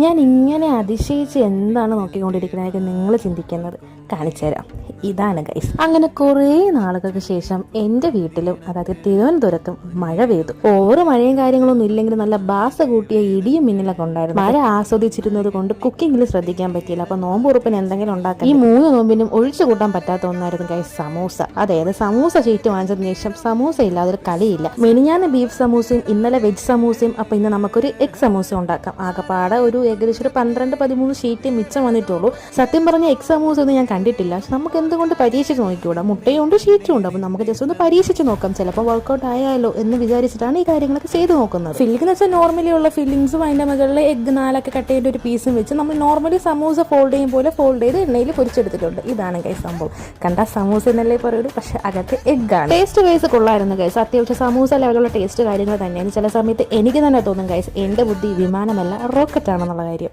ഞാൻ ഇങ്ങനെ അതിശയിച്ച് എന്താണ് നോക്കിക്കൊണ്ടിരിക്കുന്നതായിട്ട് നിങ്ങൾ ചിന്തിക്കുന്നത് കാണിച്ചു തരാം. ഇതാണ് ഗൈസ്. അങ്ങനെ കുറേ നാളുകൾക്ക് ശേഷം എൻ്റെ വീട്ടിലും, അതായത് തിരുവനന്തപുരത്തും മഴ പെയ്തു. ഓവർ മഴയും കാര്യങ്ങളൊന്നും ഇല്ലെങ്കിൽ നല്ല ബാസ കൂട്ടിയ ഇടിയും മിന്നലൊക്കെ ഉണ്ടായിരുന്നു. മഴ ആസ്വദിച്ചിരുന്നത് കൊണ്ട് കുക്കിങ്ങിൽ ശ്രദ്ധിക്കാൻ പറ്റിയില്ല. അപ്പൊ നോമ്പുറുപ്പിന് എന്തെങ്കിലും ഉണ്ടാക്കാം. ഈ 3 നോമ്പിനും ഒഴിച്ചു കൂട്ടാൻ പറ്റാത്ത ഒന്നായിരുന്നു ഗൈസ് സമൂസ. അതായത് സമൂസ ഷീറ്റ് വാങ്ങിച്ചതിന് ശേഷം സമൂസ ഇല്ലാതെ ഒരു കളിയില്ല. മെനിഞ്ഞാന്ന് ബീഫ് സമൂസയും ഇന്നലെ വെജ് സമൂസയും. അപ്പൊ ഇന്ന് നമുക്കൊരു എഗ് സമൂസ ഉണ്ടാക്കാം. ആകെപ്പാടെ ഏകദേശം ഒരു 12-13 ഷീറ്റ് മിച്ചം വന്നിട്ടുള്ളൂ. സത്യം പറഞ്ഞ എഗ് സമൂസ ഒന്നും ഞാൻ കണ്ടിട്ടില്ല. പക്ഷെ നമുക്ക് എന്തുകൊണ്ട് പരീക്ഷിച്ച് നോക്കിക്കൂടാ? മുട്ടയുണ്ട്, ഷീറ്റും ഉണ്ട്. അപ്പൊ നമുക്ക് ജസ്റ്റ് ഒന്ന് പരീക്ഷിച്ച് നോക്കാം. ചിലപ്പോൾ വർക്കൗട്ട് ആയാലോ എന്ന് വിചാരിച്ചിട്ടാണ് ഈ കാര്യങ്ങളൊക്കെ ചെയ്ത് നോക്കുന്നത്. ഫില്ലിംഗ് എന്ന് വെച്ചാൽ നോർമലി ഉള്ള ഫില്ലിങ്സും അതിന്റെ മുകളിൽ എഗ് 4 കട്ട് ചെയ്ത ഒരു പീസും വെച്ച് നമ്മൾ നോർമലി സമൂസ ഫോൾഡ് ചെയ്യും പോലെ ഫോൾഡ് ചെയ്ത് എണ്ണയിൽ പൊരിച്ചെടുത്തിട്ടുണ്ട്. ഇതാണ് ഗൈസ് സംഭവം. കണ്ട സമൂസ എന്നല്ലേ പറയുള്ളൂ, പക്ഷെ അകത്ത് എഗ് ആണ്. ടേസ്റ്റ് ഗൈസ് കൊള്ളായിരുന്നു ഗൈസ്. അത്യാവശ്യം സമൂസ ലെവലുള്ള ടേസ്റ്റ് കാര്യങ്ങൾ തന്നെയാണ്. ചില സമയത്ത് എനിക്ക് തന്നെ തോന്നും ഗൈസ്, എന്റെ ബുദ്ധി വിമാനമല്ല റോക്കറ്റ് ആണെന്നുള്ള കാര്യം.